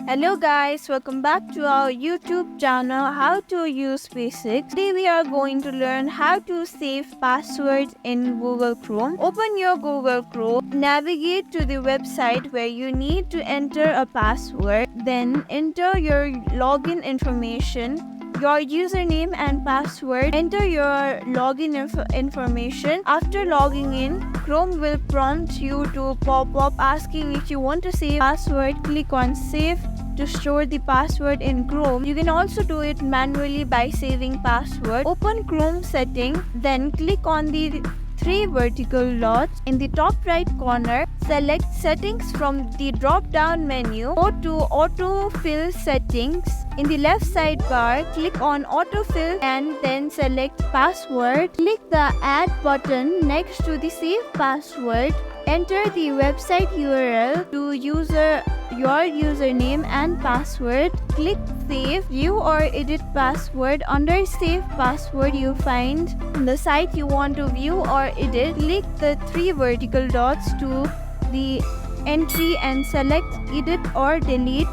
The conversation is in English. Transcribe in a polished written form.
Hello guys, welcome back to our YouTube channel How to Use Basics. Today we are going to learn how to save passwords in Google Chrome. Open your Google Chrome, navigate to the website where you need to enter a password, then enter your login information, your username and password. Enter your login information. After logging in, Chrome will prompt you to pop up asking if you want to save password. Click on save to store the password in Chrome. You can also do it manually by saving password. Open Chrome setting, then click on the three vertical dots in the top right corner. Select settings from the drop down menu. Go to autofill settings. In the left sidebar, click on autofill and then select password. Click the add button next to the save password. Enter the website URL to your username and password. Click save. View or edit password. Under save password, you find the site you want to view or edit. Click the three vertical dots to the entry and select edit or delete.